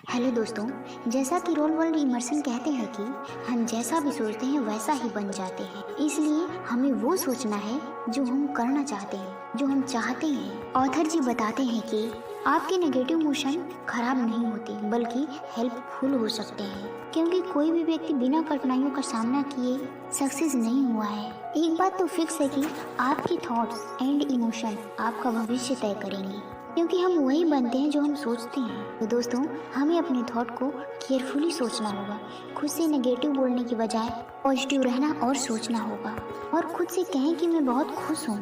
Hello दोस्तों। जैसा कि रोल वर्ल्ड इमर्सन कहते हैं कि हम जैसा भी सोचते हैं वैसा ही बन जाते हैं, इसलिए हमें वो सोचना है जो हम करना चाहते हैं, जो हम चाहते हैं। ऑथर जी बताते हैं कि आपके नेगेटिव इमोशन खराब नहीं होते बल्कि हेल्पफुल हो सकते हैं, क्योंकि कोई भी व्यक्ति बिना कठिनाइयों का सामना किए सक्सेस नहीं हुआ है। एक बात तो फिक्स है कि आपकी थॉट्स एंड इमोशन आपका भविष्य तय करेंगे, क्योंकि हम वही बनते हैं जो हम सोचते हैं। तो दोस्तों, हमें अपने थॉट को केयरफुली सोचना होगा। खुद से नेगेटिव बोलने की बजाय पॉजिटिव रहना और सोचना होगा, और खुद से कहें कि मैं बहुत खुश हूँ,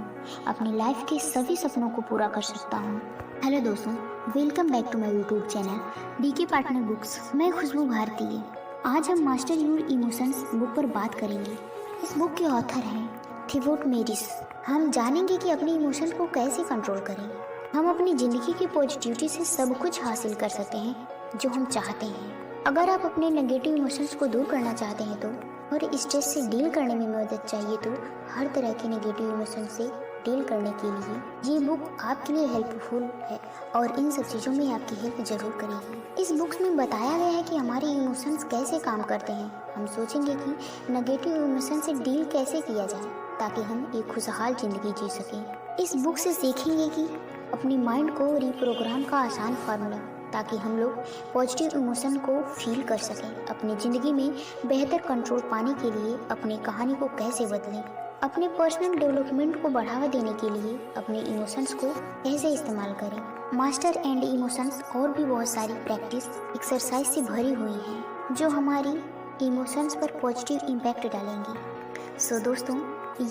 अपनी लाइफ के सभी सपनों को पूरा कर सकता हूँ। हेलो दोस्तों, welcome back to my YouTube channel DK Partner Books. मैं खुशबू भारती। आज हम मास्टर योर इमोशंस बुक पर बात करेंगे। इस बुक के ऑथर हैं थिबोट मेरिस। हम जानेंगे कि अपने इमोशन को कैसे कंट्रोल करें। हम अपनी ज़िंदगी की पॉजिटिविटी से सब कुछ हासिल कर सकते हैं जो हम चाहते हैं। अगर आप अपने नेगेटिव इमोशंस को दूर करना चाहते हैं तो, और स्ट्रेस से डील करने में मदद चाहिए तो, हर तरह के नेगेटिव इमोशन से डील करने के लिए ये बुक आपके लिए हेल्पफुल है, और इन सब चीज़ों में आपकी हेल्प जरूर करेगी। इस बुक्स में बताया गया है कि हमारे इमोशंस कैसे काम करते हैं। हम सोचेंगे कि नेगेटिव इमोशन से डील कैसे किया जाए ताकि हम एक खुशहाल ज़िंदगी जी सकें। इस बुक से सीखेंगे कि अपनी माइंड को रिप्रोग्राम का आसान फार्मूला, ताकि हम लोग पॉजिटिव इमोशन को फील कर सकें। अपनी ज़िंदगी में बेहतर कंट्रोल पाने के लिए अपनी कहानी को कैसे बदलें, अपने पर्सनल डेवलपमेंट को बढ़ावा देने के लिए अपने इमोशंस को कैसे इस्तेमाल करें। मास्टर एंड इमोशंस और भी बहुत सारी प्रैक्टिस एक्सरसाइज से भरी हुई हैं जो हमारी इमोशंस पर पॉजिटिव इम्पैक्ट डालेंगी। सो दोस्तों,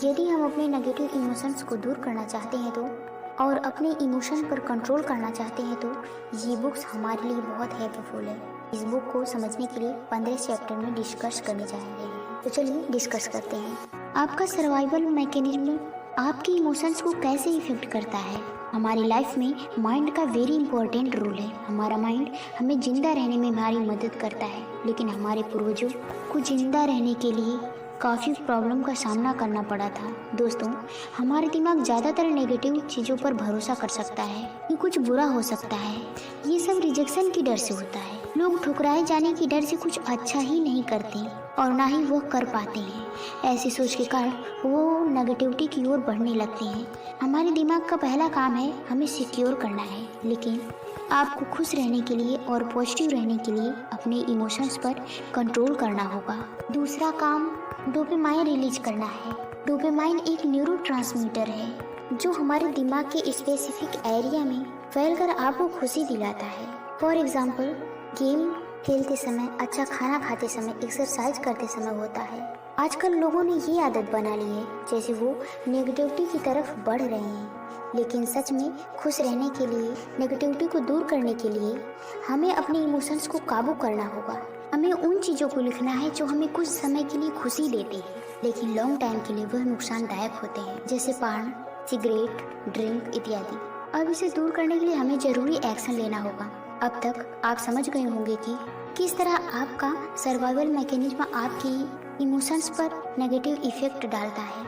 यदि हम अपने नेगेटिव इमोशंस को दूर करना चाहते हैं तो, और अपने इमोशन पर कंट्रोल करना चाहते हैं तो, ये बुक्स हमारे लिए बहुत हेल्पफुल है। इस बुक को समझने के लिए 15 चैप्टर में डिस्कस करने जा रहे हैं। तो चलिए डिस्कस करते हैं। आपका सर्वाइवल मैकेनिज्म आपके इमोशंस को कैसे इफेक्ट करता है। हमारी लाइफ में माइंड का वेरी इंपॉर्टेंट रोल है। हमारा माइंड हमें जिंदा रहने में हमारी मदद करता है, लेकिन हमारे पूर्वजों को जिंदा रहने के लिए काफ़ी प्रॉब्लम का सामना करना पड़ा था। दोस्तों, हमारे दिमाग ज़्यादातर नेगेटिव चीज़ों पर भरोसा कर सकता है कि कुछ बुरा हो सकता है। ये सब रिजेक्शन की डर से होता है। लोग ठुकराए जाने की डर से कुछ अच्छा ही नहीं करते और ना ही वो कर पाते हैं। ऐसी सोच के कारण वो नेगेटिविटी की ओर बढ़ने लगते हैं। हमारे दिमाग का पहला काम है हमें सिक्योर करना है, लेकिन आपको खुश रहने के लिए और पॉजिटिव रहने के लिए अपने इमोशंस पर कंट्रोल करना होगा। दूसरा काम डोपामाइन रिलीज करना है। डोपामाइन एक न्यूरोट्रांसमीटर है जो हमारे दिमाग के स्पेसिफिक एरिया में फैलकर आपको खुशी दिलाता है। फॉर एग्जाम्पल, गेम खेलते समय, अच्छा खाना खाते समय, एक्सरसाइज करते समय होता है। आजकल लोगों ने ये आदत बना ली है जैसे वो नेगेटिविटी की तरफ बढ़ रहे हैं, लेकिन सच में खुश रहने के लिए, नेगेटिविटी को दूर करने के लिए हमें अपने इमोशंस को काबू करना होगा। हमें उन चीज़ों को लिखना है जो हमें कुछ समय के लिए खुशी देती है, लेकिन लॉन्ग टाइम के लिए वह नुकसानदायक होते हैं, जैसे पान, सिगरेट, ड्रिंक इत्यादि। अब इसे दूर करने के लिए हमें ज़रूरी एक्शन लेना होगा। अब तक आप समझ गए होंगे कि किस तरह आपका सर्वाइवल मैकेनिज्म आपकी इमोशंस पर नेगेटिव इफेक्ट डालता है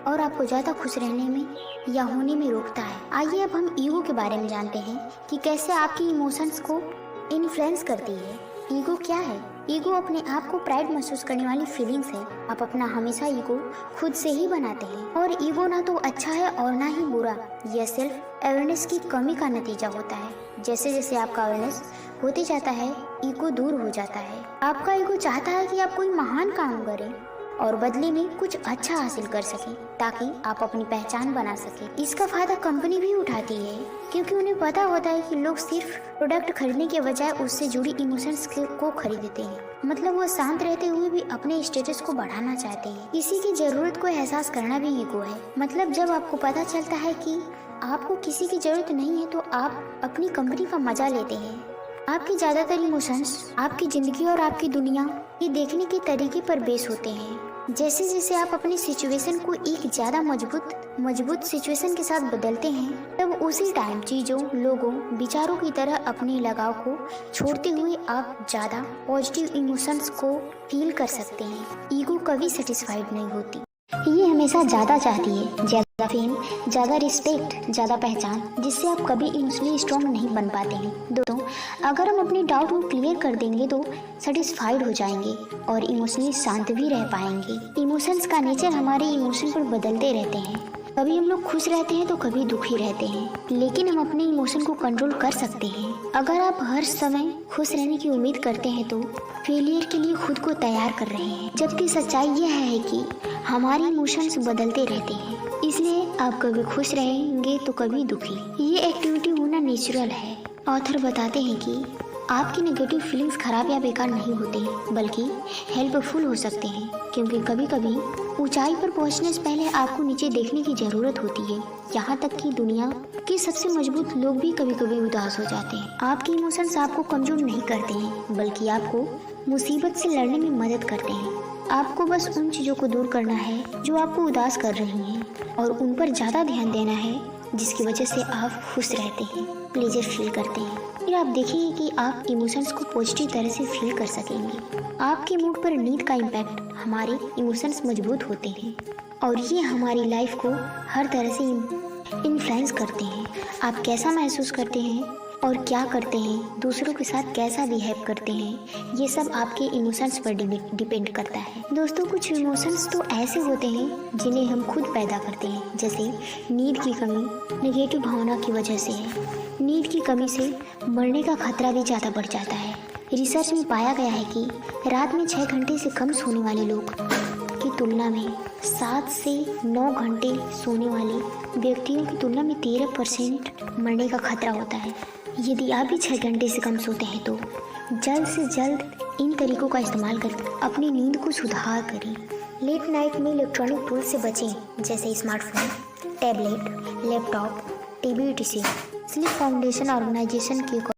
और आपको ज़्यादा खुश रहने में या होने में रोकता है। आइए अब हम ईगो के बारे में जानते हैं कि कैसे आपकी इमोशंस को इन्फ्लुएंस करती है। ईगो क्या है? ईगो अपने आप को प्राइड महसूस करने वाली फीलिंग्स है। आप अपना हमेशा ईगो खुद से ही बनाते हैं, और ईगो ना तो अच्छा है और ना ही बुरा। यह सेल्फ अवेयरनेस की कमी का नतीजा होता है। जैसे जैसे आपका अवेयरनेस होते जाता है, ईगो दूर हो जाता है। आपका ईगो चाहता है कि आप कोई महान काम करें और बदले में कुछ अच्छा हासिल कर सकें, ताकि आप अपनी पहचान बना सकें। इसका फायदा कंपनी भी उठाती है, क्योंकि उन्हें पता होता है कि लोग सिर्फ प्रोडक्ट खरीदने के बजाय उससे जुड़ी इमोशंस को खरीदते हैं। मतलब वो शांत रहते हुए भी अपने स्टेटस को बढ़ाना चाहते हैं। किसी की जरूरत को एहसास करना भी ईगो है। मतलब जब आपको पता चलता है कि आपको किसी की जरूरत नहीं है तो आप अपनी कंपनी का मजा लेते हैं। आपके ज़्यादातर इमोशंस आपकी ज़िंदगी और आपकी दुनिया ये देखने के तरीके पर बेस होते हैं। जैसे जैसे आप अपनी सिचुएशन को एक ज़्यादा मजबूत सिचुएशन के साथ बदलते हैं, तब उसी टाइम चीज़ों, लोगों, विचारों की तरह अपने लगाव को छोड़ते हुए आप ज़्यादा पॉजिटिव इमोशंस को फील कर सकते हैं। ईगो कभी सेटिस्फाइड नहीं होती। ये हमेशा ज़्यादा चाहती है, ज़्यादा फेम, ज़्यादा रिस्पेक्ट, ज़्यादा पहचान, जिससे आप कभी इमोशनली स्ट्रॉन्ग नहीं बन पाते हैं। दोस्तों, अगर हम अपने डाउट को क्लियर कर देंगे तो सेटिस्फाइड हो जाएंगे और इमोशनली शांत भी रह पाएंगे। इमोशंस का नेचर हमारे इमोशन पर बदलते रहते हैं। कभी हम लोग खुश रहते हैं तो कभी दुखी रहते हैं, लेकिन हम अपने इमोशन को कंट्रोल कर सकते हैं। अगर आप हर समय खुश रहने की उम्मीद करते हैं तो फेलियर के लिए खुद को तैयार कर रहे हैं, जबकि सच्चाई यह है कि हमारे इमोशंस बदलते रहते हैं। इसलिए आप कभी खुश रहेंगे तो कभी दुखी। ये एक्टिविटी होना नेचुरल है। ऑथर बताते हैं कि आपकी नेगेटिव फीलिंग्स खराब या बेकार नहीं होते, बल्कि हेल्पफुल हो सकते हैं, क्योंकि कभी कभी ऊंचाई पर पहुंचने से पहले आपको नीचे देखने की जरूरत होती है। यहाँ तक कि दुनिया के सबसे मजबूत लोग भी कभी कभी उदास हो जाते हैं। आपके इमोशंस आपको कमजोर नहीं करते हैं, बल्कि आपको मुसीबत से लड़ने में मदद करते हैं। आपको बस उन चीज़ों को दूर करना है जो आपको उदास कर रही हैं, और उन पर ज़्यादा ध्यान देना है जिसकी वजह से आप खुश रहते हैं, प्लेजर फील करते हैं। फिर आप देखेंगे कि आप इमोशंस को पॉजिटिव तरह से फील कर सकेंगे। आपके मूड पर नींद का इम्पैक्ट, हमारे इमोशंस मजबूत होते हैं और ये हमारी लाइफ को हर तरह से इन्फ्लुएंस करते हैं। आप कैसा महसूस करते हैं और क्या करते हैं, दूसरों के साथ कैसा बिहेव करते हैं, ये सब आपके इमोशंस पर डिपेंड करता है। दोस्तों, कुछ इमोशंस तो ऐसे होते हैं जिन्हें हम खुद पैदा करते हैं, जैसे नींद की कमी नेगेटिव भावना की वजह से है। नींद की कमी से मरने का खतरा भी ज़्यादा बढ़ जाता है। रिसर्च में पाया गया है कि रात में 6 घंटे से कम सोने वाले लोग की तुलना में 7 से 9 घंटे सोने वाले व्यक्तियों की तुलना में 13% मरने का खतरा होता है। यदि आप भी 6 घंटे से कम सोते हैं तो जल्द से जल्द इन तरीकों का इस्तेमाल कर अपनी नींद को सुधार करें। लेट नाइट में इलेक्ट्रॉनिक टूल से बचें, जैसे स्मार्टफोन, टैबलेट, लैपटॉप, टीवी, टीसी। स्लीप फाउंडेशन ऑर्गेनाइजेशन के